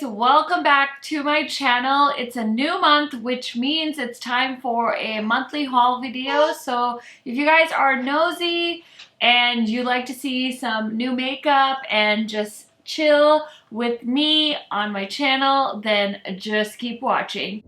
welcome back to my channel. It's a new month, which means it's time for a monthly haul video. So if you guys are nosy and you like to see some new makeup and just chill with me on my channel, then just keep watching.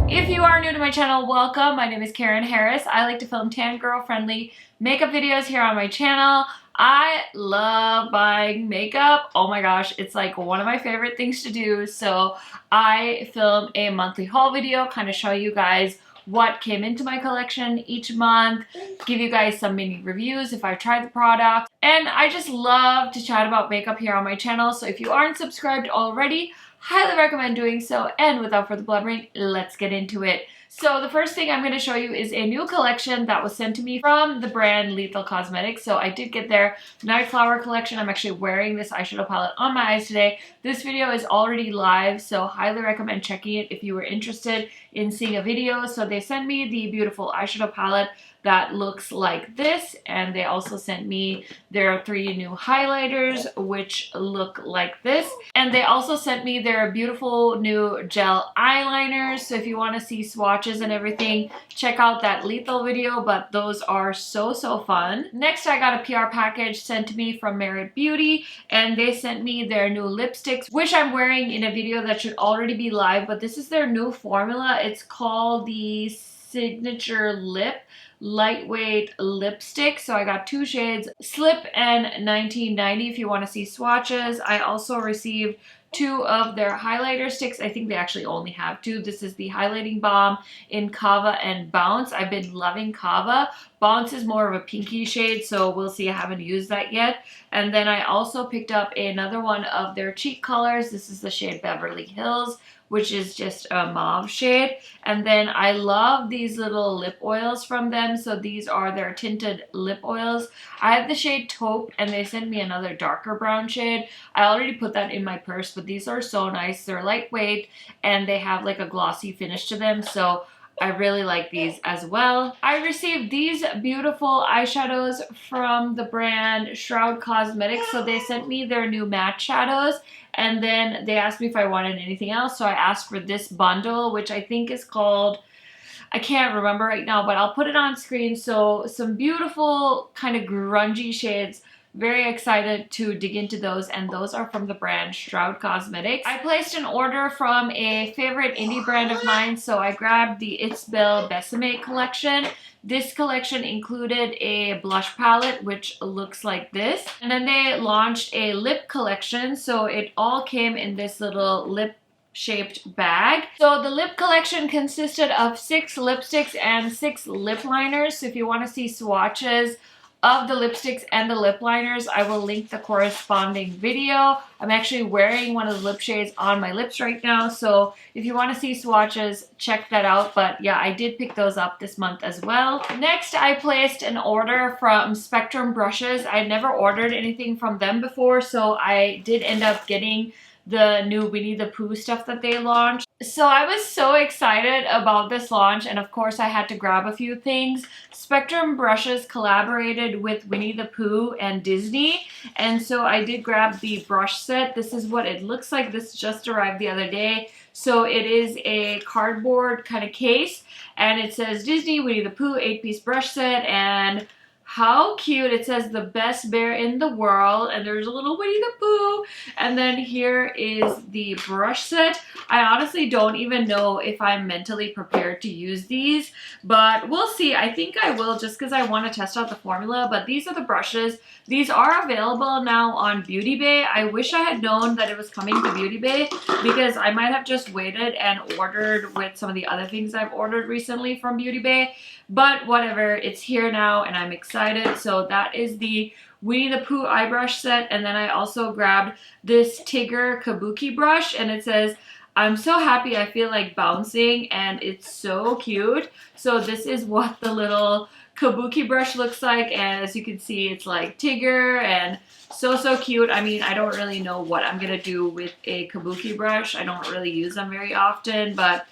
If you are new to my channel, welcome. My name is Karen Harris. I like to film tan girl friendly makeup videos here on my channel. I love buying makeup. Oh my gosh, it's like one of my favorite things to do. So I film a monthly haul video, kind of show you guys what came into my collection each month, give you guys some mini reviews if I've tried the product. And I just love to chat about makeup here on my channel. So if you aren't subscribed already, highly recommend doing so. And without further blabbering, let's get into it. So the first thing I'm going to show you is a new collection that was sent to me from the brand Lethal Cosmetics. So I did get their Night Flower collection. I'm actually wearing this eyeshadow palette on my eyes today. This video is already live, so highly recommend checking it if you were interested in seeing a video. So they sent me the beautiful eyeshadow palette that looks like this, and they also sent me their 3 new highlighters which look like this, and they also sent me their beautiful new gel eyeliners. So if you want to see swatches and everything, check out that Lethal video, but those are so fun. Next, I got a PR package sent to me from Beaute, and they sent me their new lipsticks, which I'm wearing in a video that should already be live, but this is their new formula. It's called the Signature Lip lightweight lipstick. So I got 2 shades, Slip and 1990 if you want to see swatches. I also received 2 of their highlighter sticks. I think they actually only have 2. This is the highlighting balm in Kava and Bounce. I've been loving Kava. Bounce is more of a pinky shade, so we'll see. I haven't used that yet. And then I also picked up another one of their cheek colors. This is the shade Beverly Hills, which is just a mauve shade. And then I love these little lip oils from them. So these are their tinted lip oils. I have the shade Taupe, and they sent me another darker brown shade. I already put that in my purse, but these are so nice. They're lightweight and they have like a glossy finish to them. So I really like these as well. I received these beautiful eyeshadows from the brand Shroud Cosmetics. So they sent me their new matte shadows, and then they asked me if I wanted anything else. So I asked for this bundle, which I think is called, I can't remember right now, but I'll put it on screen. So some beautiful kind of grungy shades. Very excited to dig into those, and those are from the brand Shroud Cosmetics. I placed an order from a favorite indie brand of mine, so I grabbed the It's Belle Besame collection. This collection included a blush palette which looks like this, and then they launched a lip collection, so it all came in this little lip shaped bag. So the lip collection consisted of 6 lipsticks and 6 lip liners. So if you want to see swatches of the lipsticks and the lip liners, I will link the corresponding video. I'm actually wearing one of the lip shades on my lips right now, so if you want to see swatches, check that out. But yeah, I did pick those up this month as well. Next, I placed an order from Spectrum Brushes. I never ordered anything from them before, so I did end up getting the new Winnie the Pooh stuff that they launched. So I was so excited about this launch, and of course I had to grab a few things. Spectrum Brushes collaborated with Winnie the Pooh and Disney, and so I did grab the brush set. This is what it looks like. This just arrived the other day. So it is a cardboard kind of case, and it says Disney Winnie the Pooh 8-piece brush set, and how cute. It says the best bear in the world, and there's a little Winnie the Pooh, and then here is the brush set. I honestly don't even know if I'm mentally prepared to use these, but we'll see. I think I will, just because I want to test out the formula. But these are the brushes. These are available now on Beauty Bay. I wish I had known that it was coming to Beauty Bay, because I might have just waited and ordered with some of the other things I've ordered recently from Beauty Bay. But whatever, it's here now and I'm excited. So that is the Winnie the Pooh eye brush set. And then I also grabbed this Tigger Kabuki brush, and it says, I'm so happy I feel like bouncing, and it's so cute. So this is what the little Kabuki brush looks like, and as you can see, it's like Tigger and so cute. I mean, I don't really know what I'm gonna do with a Kabuki brush. I don't really use them very often, but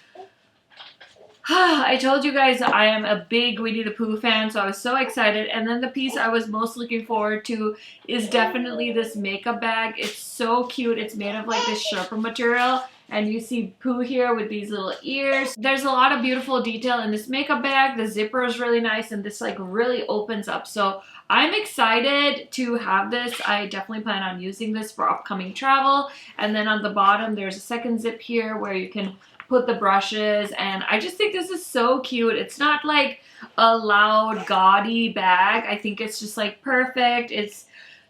I told you guys I am a big Winnie the Pooh fan, so I was so excited. And then the piece I was most looking forward to is definitely this makeup bag. It's so cute. It's made of like this Sherpa material. And you see Pooh here with these little ears. There's a lot of beautiful detail in this makeup bag. The zipper is really nice and this like really opens up. So I'm excited to have this. I definitely plan on using this for upcoming travel. And then on the bottom, there's a second zip here where you can put the brushes, and I just think this is so cute. It's not like a loud gaudy bag. I think it's just like perfect. It's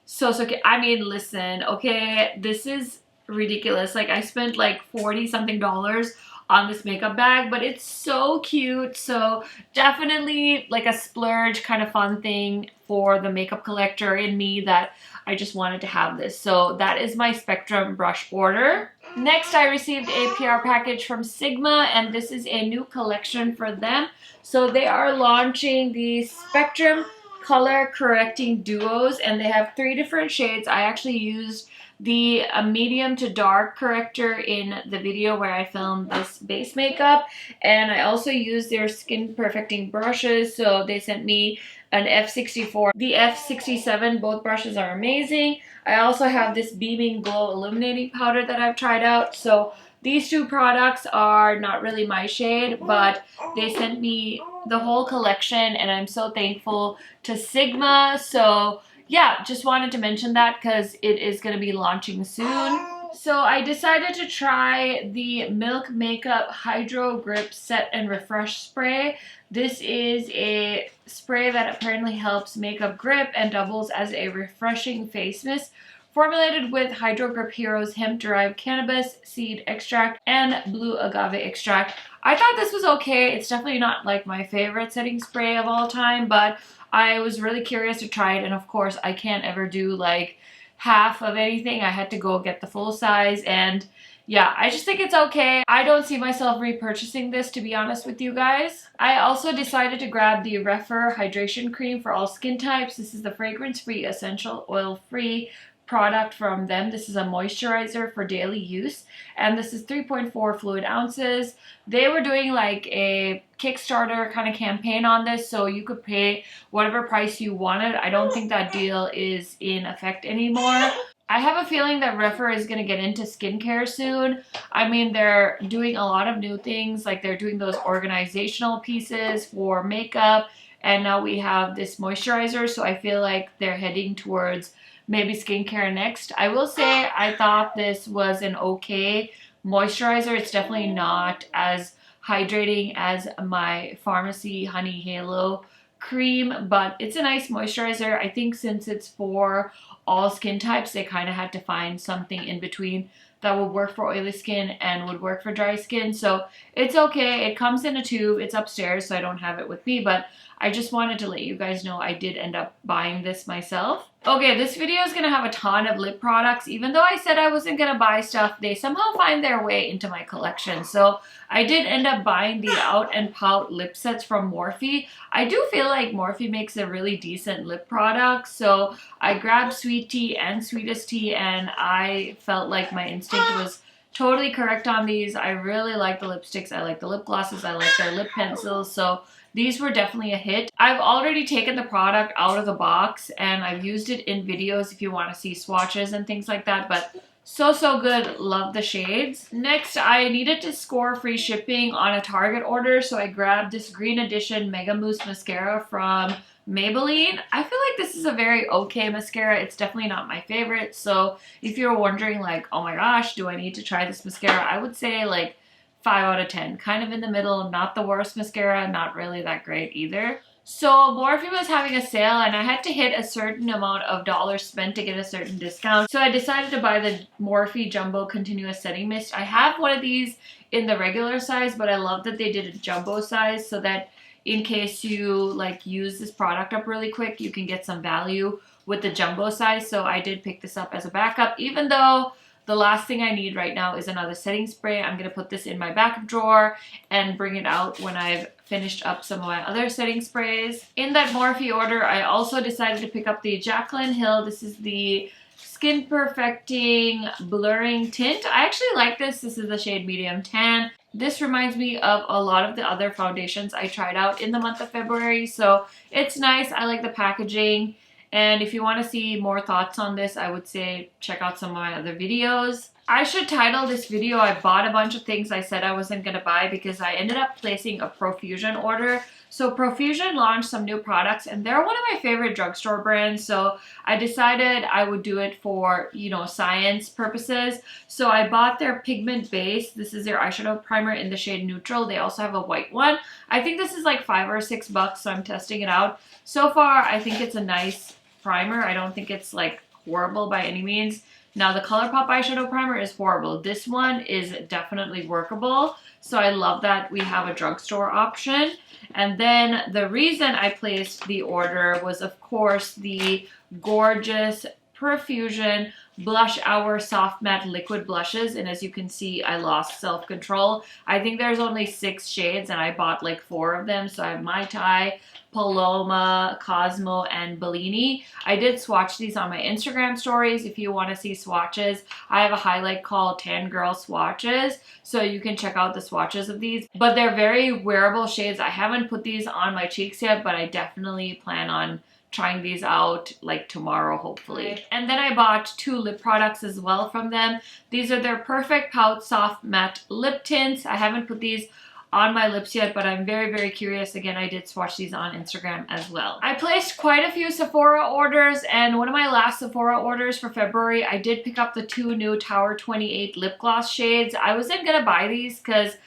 so cute. I mean, listen, okay, this is ridiculous. Like I spent like 40 something dollars on this makeup bag, but it's so cute. So definitely like a splurge kind of fun thing for the makeup collector in me that I just wanted to have this. So that is my Spectrum brush order. Next, I received a PR package from Sigma, and this is a new collection for them. So they are launching the Spectrum Color Correcting Duos, and they have 3 different shades. I actually used the medium to dark corrector in the video where I filmed this base makeup, and I also used their skin perfecting brushes. So they sent me an F64, the F67. Both brushes are amazing. I also have this Beaming Glow Illuminating Powder that I've tried out. So these 2 products are not really my shade, but they sent me the whole collection, and I'm so thankful to Sigma. So yeah, just wanted to mention that because it is going to be launching soon. So I decided to try the Milk Makeup Hydro Grip Set and Refresh Spray. This is a spray that apparently helps makeup grip and doubles as a refreshing face mist, formulated with Hydro Grip Heroes hemp-derived cannabis seed extract and blue agave extract. I thought this was okay. It's definitely not like my favorite setting spray of all time, but I was really curious to try it, and of course I can't ever do like half of anything. I had to go get the full size, and yeah, I just think it's okay. I don't see myself repurchasing this, to be honest with you guys. I also decided to grab the Refer Hydration Cream for all skin types. This is the fragrance-free, essential oil-free product from them. This is a moisturizer for daily use, and this is 3.4 fluid ounces. They were doing like a Kickstarter kind of campaign on this, so you could pay whatever price you wanted. I don't think that deal is in effect anymore. I have a feeling that Refer is going to get into skincare soon. I mean, they're doing a lot of new things, like they're doing those organizational pieces for makeup, and now we have this moisturizer, so I feel like they're heading towards maybe skincare next. I will say I thought this was an okay moisturizer. It's definitely not as hydrating as my Pharmacy Honey Halo cream, but it's a nice moisturizer. I think since it's for all skin types, they kind of had to find something in between that would work for oily skin and would work for dry skin. So it's okay. It comes in a tube. It's upstairs, so I don't have it with me, but I just wanted to let you guys know I did end up buying this myself. Okay, this video is going to have a ton of lip products. Even though I said I wasn't going to buy stuff, they somehow find their way into my collection. So I did end up buying the Out and Pout lip sets from Morphe. I do feel like Morphe makes a really decent lip product. So I grabbed Sweet Tea and Sweetest Tea, and I felt like my instinct was totally correct on these. I really like the lipsticks. I like the lip glosses. I like their lip pencils. So these were definitely a hit. I've already taken the product out of the box, and I've used it in videos if you want to see swatches and things like that, but so good. Love the shades. Next, I needed to score free shipping on a Target order, so I grabbed this Green Edition Mega Mousse Mascara from Maybelline. I feel like this is a very okay mascara. It's definitely not my favorite, so if you're wondering like, oh my gosh, do I need to try this mascara, I would say like 5 out of 10. Kind of in the middle, not the worst mascara, not really that great either. So Morphe was having a sale, and I had to hit a certain amount of dollars spent to get a certain discount. So I decided to buy the Morphe Jumbo Continuous Setting Mist. I have one of these in the regular size, but I love that they did a jumbo size so that in case you like use this product up really quick, you can get some value with the jumbo size. So I did pick this up as a backup, even though the last thing I need right now is another setting spray. I'm going to put this in my backup drawer and bring it out when I've finished up some of my other setting sprays. In that Morphe order, I also decided to pick up the Jaclyn Hill. This is the Skin Perfecting Blurring Tint. I actually like this. This is the shade Medium Tan. this reminds me of a lot of the other foundations I tried out in the month of February. So it's nice. I like the packaging. And if you want to see more thoughts on this, I would say check out some of my other videos. I should title this video, I bought a bunch of things I said I wasn't going to buy, because I ended up placing a Profusion order. So Profusion launched some new products and they're one of my favorite drugstore brands. So I decided I would do it for, you know, science purposes. So I bought their pigment base. This is their eyeshadow primer in the shade Neutral. They also have a white one. I think this is like $5 or $6, so I'm testing it out. So far, I think it's a nice primer. I don't think it's like horrible by any means. Now the Colourpop eyeshadow primer is horrible. This one is definitely workable. So I love that we have a drugstore option. And then the reason I placed the order was, of course, the gorgeous Profusion Blush Hour Soft Matte Liquid Blushes. And as you can see, I lost self-control. I think there's only 6 shades and I bought like 4 of them. So I have Mai Tai, Paloma, Cosmo, and Bellini. I did swatch these on my Instagram stories. If you want to see swatches, I have a highlight called Tan Girl Swatches, so you can check out the swatches of these. But they're very wearable shades. I haven't put these on my cheeks yet, but I definitely plan on trying these out like tomorrow, hopefully. And then I bought 2 lip products as well from them. These are their Perfect Pout Soft Matte Lip Tints. I haven't put these on my lips yet, but I'm very, very curious. Again, I did swatch these on Instagram as well. I placed quite a few Sephora orders, and one of my last Sephora orders for February, I did pick up the 2 new Tower 28 lip gloss shades. I wasn't gonna buy these because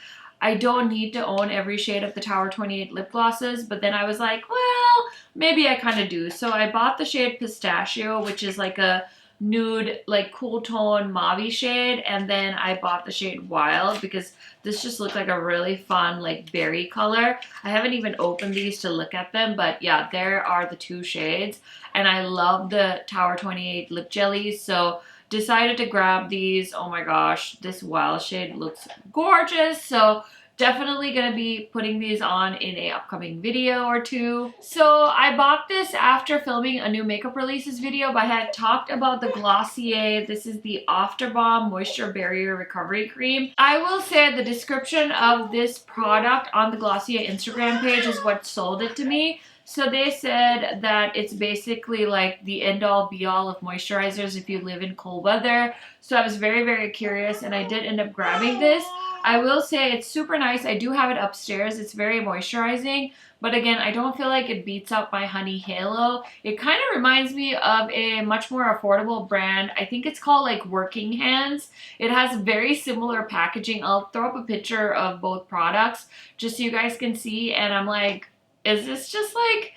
I don't need to own every shade of the Tower 28 lip glosses, but then I was like, well, maybe I kind of do. So I bought the shade Pistachio, which is like a nude, like cool tone mauve shade, and then I bought the shade Wild because this just looked like a really fun like berry color. I haven't even opened these to look at them, but yeah, there are the 2 shades, and I love the Tower 28 lip jellies, so decided to grab these. Oh my gosh, this Wild shade looks gorgeous, so definitely gonna be putting these on in a upcoming video or 2. So I bought this after filming a new makeup releases video, but I had talked about the Glossier. This is the After Balm Moisture Barrier Recovery Cream. I will say the description of this product on the Glossier Instagram page is what sold it to me. So they said that it's basically like the end-all be-all of moisturizers if you live in cold weather. So I was very, very curious, and I did end up grabbing this. I will say it's super nice. I do have it upstairs. It's very moisturizing, but again, I don't feel like it beats out my Honey Halo. It kind of reminds me of a much more affordable brand. I think it's called like Working Hands. It has very similar packaging. I'll throw up a picture of both products just so you guys can see, and I'm like, is this just like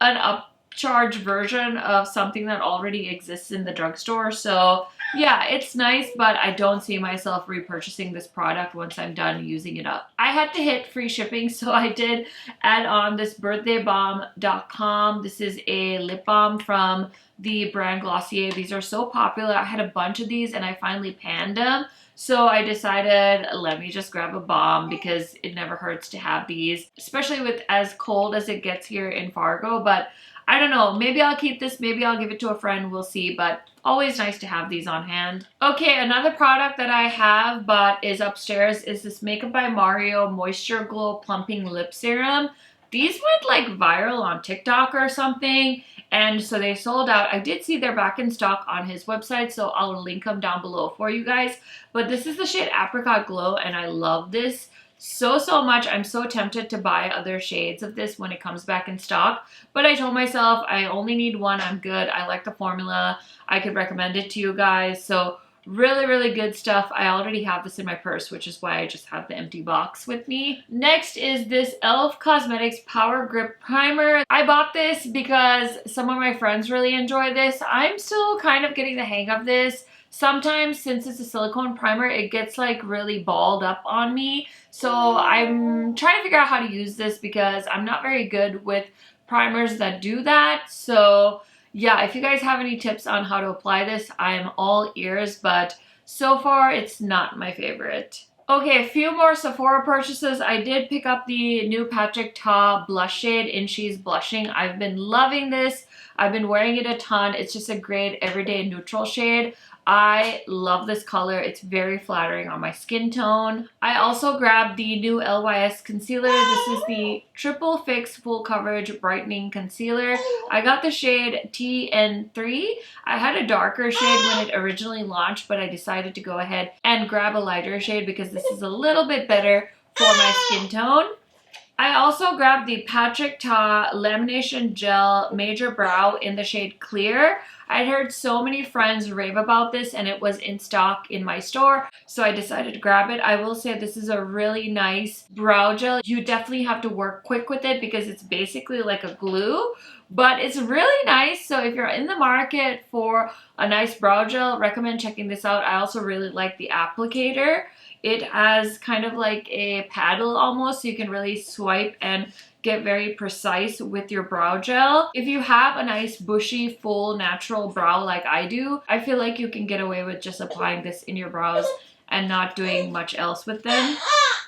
an upcharge version of something that already exists in the drugstore? So yeah, it's nice, but I don't see myself repurchasing this product once I'm done using it up. I had to hit free shipping, so I did add on this birthdaybalm.com. This is a lip balm from the brand Glossier. These are so popular. I had a bunch of these and I finally panned them. So I decided, let me just grab a balm because it never hurts to have these, especially with as cold as it gets here in Fargo. But I don't know, maybe I'll keep this, maybe I'll give it to a friend, we'll see, but always nice to have these on hand. Okay, another product that I have but is upstairs is this Makeup by Mario Moisture Glow Plumping Lip Serum. These went like viral on TikTok or something, and so they sold out. I did see they're back in stock on his website, so I'll link them down below for you guys. But this is the shade Apricot Glow, and I love this so much. I'm so tempted to buy other shades of this when it comes back in stock, but I told myself I only need one. I'm good. I like the formula. I could recommend it to you guys. So really, really good stuff. I already have this in my purse, which is why I just have the empty box with me. Next is this e.l.f. Cosmetics Power Grip Primer. I bought this because some of my friends really enjoy this. I'm still kind of getting the hang of this. Sometimes, since it's a silicone primer, it gets like really balled up on me. So I'm trying to figure out how to use this because I'm not very good with primers that do that. So yeah, if you guys have any tips on how to apply this, I'm all ears, but so far it's not my favorite. Okay, a few more Sephora purchases. I did pick up the new Patrick Ta blush shade in She's Blushing. I've been loving this. I've been wearing it a ton. It's just a great everyday neutral shade. I love this color. It's very flattering on my skin tone. I also grabbed the new LYS concealer. This is the Triple Fix Full Coverage Brightening Concealer. I got the shade TN3. I had a darker shade when it originally launched, but I decided to go ahead and grab a lighter shade because this is a little bit better for my skin tone. I also grabbed the Patrick Ta Lamination Gel Major Brow in the shade Clear. I'd heard so many friends rave about this and it was in stock in my store, so I decided to grab it. I will say this is a really nice brow gel. You definitely have to work quick with it because it's basically like a glue, but it's really nice. So if you're in the market for a nice brow gel, recommend checking this out. I also really like the applicator. It has kind of like a paddle almost, so you can really swipe and get very precise with your brow gel. If you have a nice bushy, full, natural brow like I do, I feel like you can get away with just applying this in your brows and not doing much else with them.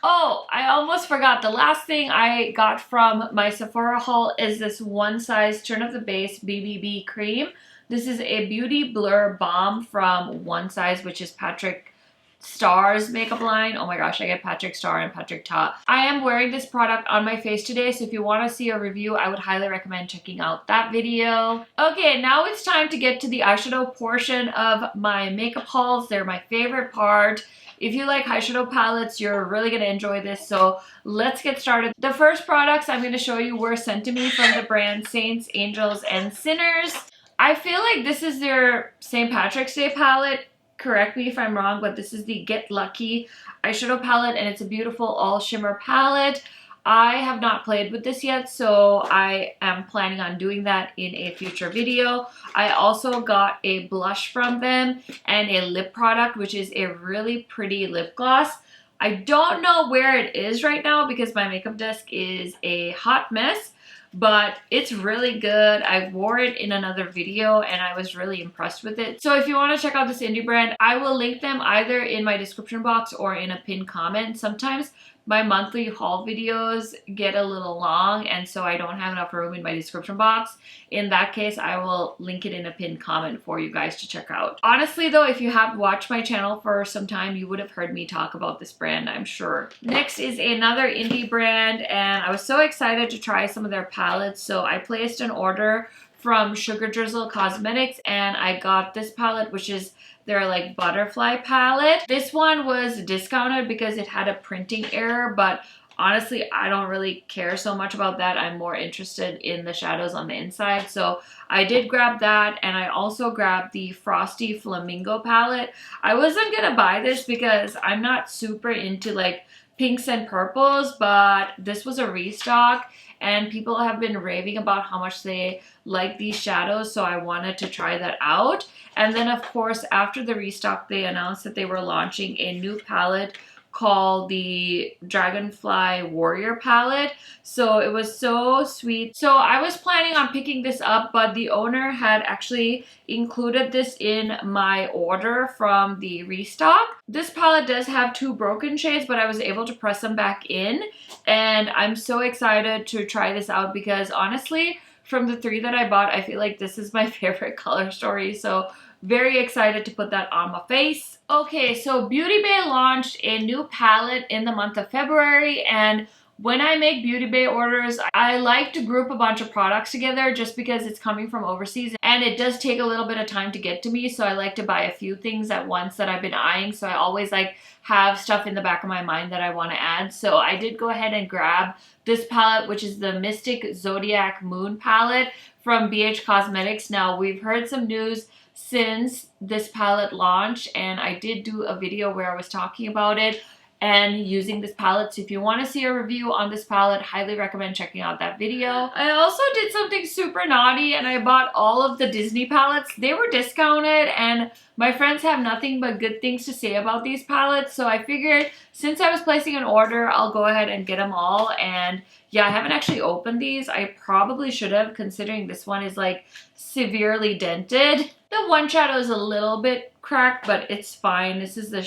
Oh, I almost forgot. The last thing I got from my Sephora haul is this one size turn of the base BBB cream. This is a Beauty Blur Balm from One Size, which is Patrick Star's makeup line. Oh my gosh, I get Patrick Star and Patrick Ta. I am wearing this product on my face today, so if you want to see a review, I would highly recommend checking out that video. Okay, now it's time to get to the eyeshadow portion of my makeup hauls. They're my favorite part. If you like eyeshadow palettes, you're really going to enjoy this, so let's get started. The first products I'm going to show you were sent to me from the brand Saints, Angels, and Sinners. I feel like this is their St. Patrick's Day palette. Correct me if I'm wrong, but this is the Get Lucky eyeshadow palette, and it's a beautiful all shimmer palette. I have not played with this yet, so I am planning on doing that in a future video. I also got a blush from them and a lip product, which is a really pretty lip gloss. I don't know where it is right now because my makeup desk is a hot mess, but it's really good. I wore it in another video and I was really impressed with it. So if you want to check out this indie brand, I will link them either in my description box or in a pinned comment. Sometimes my monthly haul videos get a little long and so I don't have enough room in my description box. In that case, I will link it in a pinned comment for you guys to check out. Honestly though, if you have watched my channel for some time, you would have heard me talk about this brand, I'm sure. Next is another indie brand, and I was so excited to try some of their palettes, so I placed an order from Sugar Drizzle Cosmetics and I got this palette, which is their like butterfly palette. This one was discounted because it had a printing error, but honestly, I don't really care so much about that. I'm more interested in the shadows on the inside. So I did grab that, and I also grabbed the Frosty Flamingo palette. I wasn't gonna buy this because I'm not super into like pinks and purples, but this was a restock and people have been raving about how much they like these shadows, so I wanted to try that out. And then of course, after the restock, they announced that they were launching a new palette called the Dragonfly Warrior palette. So it was so sweet. So I was planning on picking this up, but the owner had actually included this in my order from the restock. This palette does have 2 broken shades, but I was able to press them back in, and I'm so excited to try this out because honestly, from the 3 that I bought, I feel like this is my favorite color story. So very excited to put that on my face. Okay, so Beauty Bay launched a new palette in the month of February, and when I make Beauty Bay orders, I like to group a bunch of products together just because it's coming from overseas and it does take a little bit of time to get to me, so I like to buy a few things at once that I've been eyeing, so I always like have stuff in the back of my mind that I want to add. So I did go ahead and grab this palette, which is the Mystic Zodiac Moon palette from BH Cosmetics. Now, we've heard some news since this palette launched, and I did do a video where I was talking about it and using this palette. So if you want to see a review on this palette, highly recommend checking out that video. I also did something super naughty and I bought all of the Disney palettes. They were discounted and my friends have nothing but good things to say about these palettes. So I figured since I was placing an order, I'll go ahead and get them all. And yeah, I haven't actually opened these. I probably should have, considering this one is like severely dented. The one shadow is a little bit cracked, but it's fine. This is the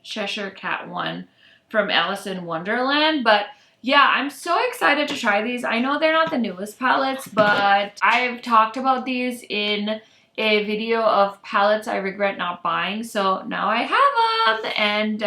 Cheshire Cat one from Alice in Wonderland. But yeah, I'm so excited to try these. I know they're not the newest palettes, but I've talked about these in a video of palettes I regret not buying, so now I have them. And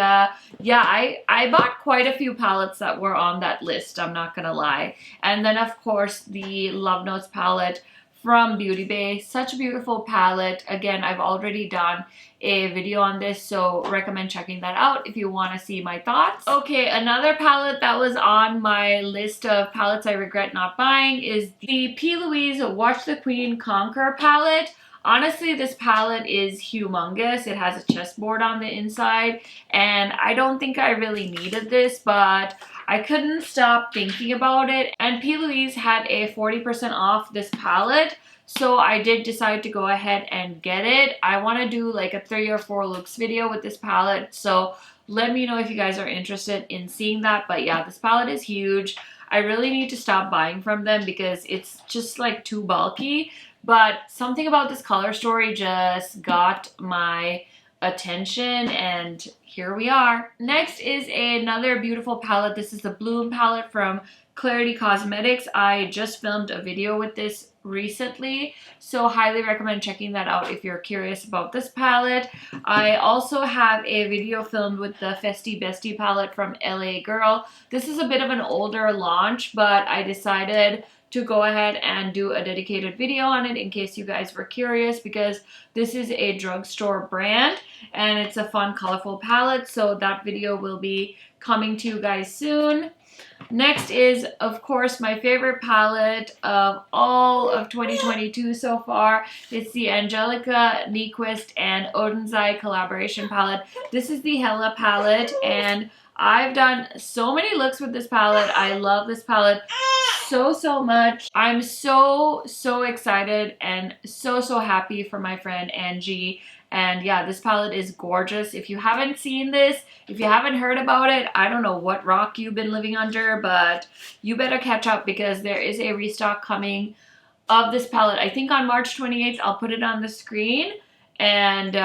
yeah, I bought quite a few palettes that were on that list, I'm not gonna lie. And then of course the Love Notes palette from Beauty Bay, such a beautiful palette. Again, I've already done a video on this, so recommend checking that out if you want to see my thoughts. Okay, another palette that was on my list of palettes I regret not buying is the P. Louise Watch the Queen Conquer palette. Honestly, this palette is humongous. It has a chessboard on the inside, and I don't think I really needed this, but I couldn't stop thinking about it. And P. Louise had a 40% off this palette, so I did decide to go ahead and get it. I want to do like a 3 or 4 looks video with this palette, so let me know if you guys are interested in seeing that. But yeah, this palette is huge. I really need to stop buying from them because it's just like too bulky. But something about this color story just got my attention, and here we are. Next is another beautiful palette. This is the Bloom palette from Clarity Cosmetics. I just filmed a video with this recently, so highly recommend checking that out if you're curious about this palette. I also have a video filmed with the Festy Bestie palette from LA Girl. This is a bit of an older launch, but I decided to go ahead and do a dedicated video on it in case you guys were curious, because this is a drugstore brand and it's a fun, colorful palette. So that video will be coming to you guys soon. Next is, of course, my favorite palette of all of 2022 so far. It's the Angelica Nyquist and Oden's Eye collaboration palette. This is the Hella palette, and I've done so many looks with this palette. I love this palette so much. I'm so excited and so happy for my friend Angie. And yeah, this palette is gorgeous. If you haven't seen this, if you haven't heard about it, I don't know what rock you've been living under, but you better catch up because there is a restock coming of this palette. I think on March 28th, I'll put it on the screen. And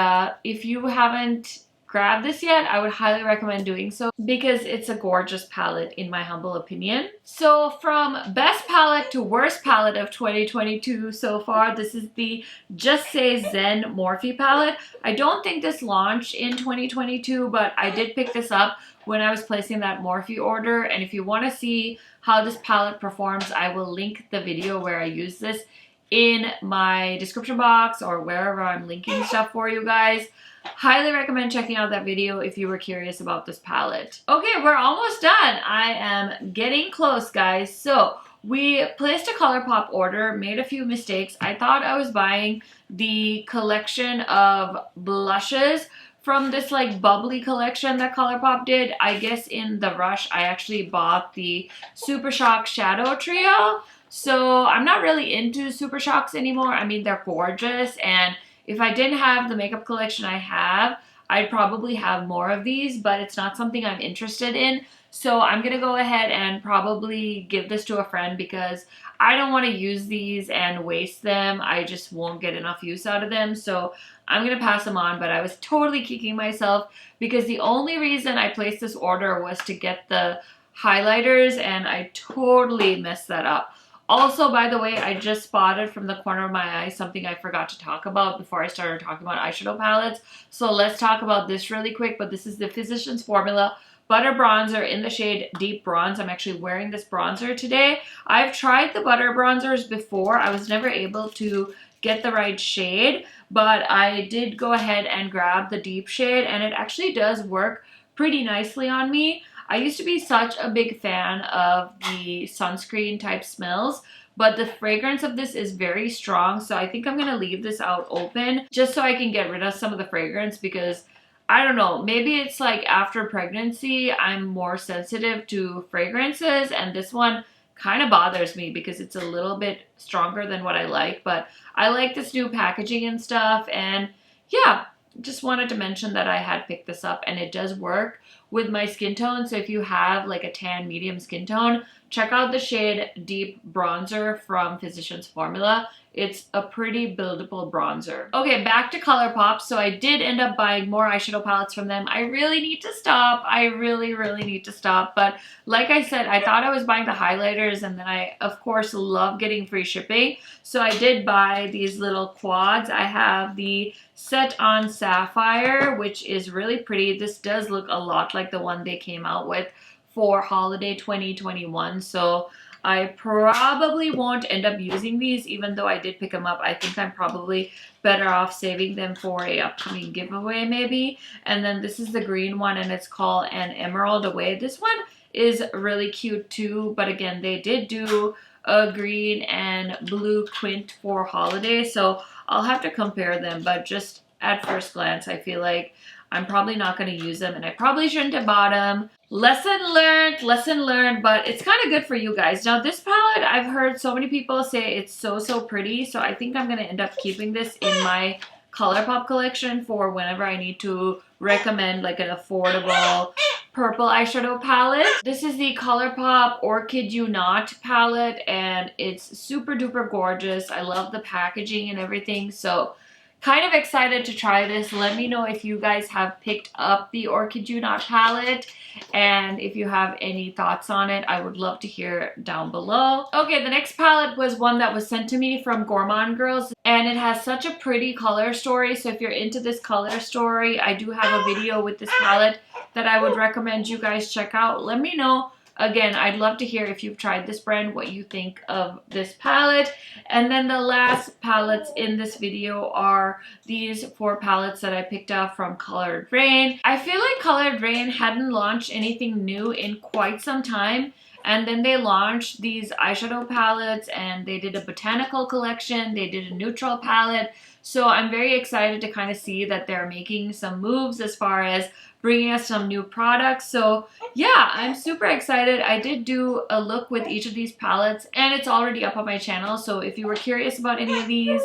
if you haven't grabbed this yet, I would highly recommend doing so because it's a gorgeous palette in my humble opinion. So from best palette to worst palette of 2022 so far, this is the Just Say Zen Morphe palette. I don't think this launched in 2022, but I did pick this up when I was placing that Morphe order. And if you want to see how this palette performs, I will link the video where I use this in my description box or wherever I'm linking stuff for you guys. Highly recommend checking out that video if you were curious about this palette. Okay, we're almost done. I am getting close, guys. So we placed a Colourpop order, made a few mistakes. I thought I was buying the collection of blushes from this like bubbly collection that Colourpop did. I guess in the rush, I actually bought the Super Shock Shadow Trio. So I'm not really into Super Shocks anymore. I mean, they're gorgeous, and if I didn't have the makeup collection I have, I'd probably have more of these, but it's not something I'm interested in. So I'm going to go ahead and probably give this to a friend because I don't want to use these and waste them. I just won't get enough use out of them. So I'm going to pass them on, but I was totally kicking myself because the only reason I placed this order was to get the highlighters, and I totally messed that up. Also, by the way, I just spotted from the corner of my eye something I forgot to talk about before I started talking about eyeshadow palettes. So let's talk about this really quick. But this is the Physicians Formula Butter Bronzer in the shade Deep Bronze. I'm actually wearing this bronzer today. I've tried the butter bronzers before. I was never able to get the right shade, but I did go ahead and grab the deep shade, and it actually does work pretty nicely on me. I used to be such a big fan of the sunscreen type smells, but the fragrance of this is very strong, so I think I'm going to leave this out open just so I can get rid of some of the fragrance because, I don't know, maybe it's like after pregnancy I'm more sensitive to fragrances, and this one kind of bothers me because it's a little bit stronger than what I like, but I like this new packaging and stuff, and yeah, just wanted to mention that I had picked this up and it does work with my skin tone. So if you have like a tan medium skin tone, check out the shade Deep Bronzer from Physicians Formula. It's a pretty buildable bronzer. Okay, back to Colourpop. So I did end up buying more eyeshadow palettes from them. I really need to stop. I really need to stop. But like I said, I thought I was buying the highlighters, and then I, of course, love getting free shipping. So I did buy these little quads. I have the Set on Sapphire, which is really pretty. This does look a lot like the one they came out with for holiday 2021. So I probably won't end up using these, even though I did pick them up. I think I'm probably better off saving them for a upcoming giveaway maybe. And then this is the green one, and it's called An Emerald Away. This one is really cute too, but again, they did do a green and blue quint for holiday, so I'll have to compare them. But just at first glance, I feel like I'm probably not going to use them, and I probably shouldn't have bought them. Lesson learned, but it's kind of good for you guys. Now this palette, I've heard so many people say it's so pretty, so I think I'm going to end up keeping this in my Colourpop collection for whenever I need to recommend like an affordable purple eyeshadow palette. This is the Colourpop Orchid You Not palette, and it's super duper gorgeous. I love the packaging and everything, so kind of excited to try this. Let me know if you guys have picked up the Orchid You Not palette, and if you have any thoughts on it, I would love to hear down below. Okay, the next palette was one that was sent to me from Gourmand Girls, and it has such a pretty color story. So if you're into this color story, I do have a video with this palette that I would recommend you guys check out. Let me know. Again, I'd love to hear if you've tried this brand, what you think of this palette. And then the last palettes in this video are these 4 palettes that I picked up from Colored Rain. I feel like Colored Rain hadn't launched anything new in quite some time. And then they launched these eyeshadow palettes, and they did a botanical collection. They did a neutral palette. So I'm very excited to kind of see that they're making some moves as far as bringing us some new products. So yeah, I'm super excited. I did do a look with each of these palettes, and it's already up on my channel. So if you were curious about any of these,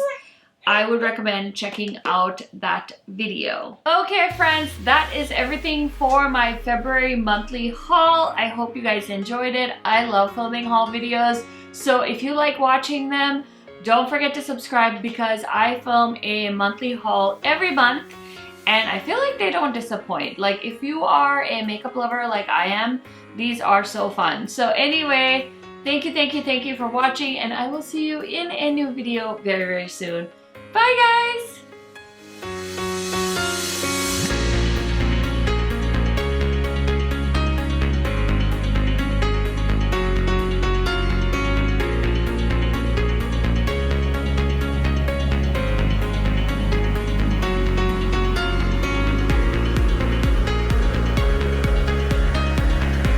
I would recommend checking out that video. Okay friends, that is everything for my February monthly haul. I hope you guys enjoyed it. I love filming haul videos. So if you like watching them, don't forget to subscribe, because I film a monthly haul every month, and I feel like they don't disappoint. Like if you are a makeup lover like I am, these are so fun. So anyway, thank you for watching, and I will see you in a new video very soon. Bye guys!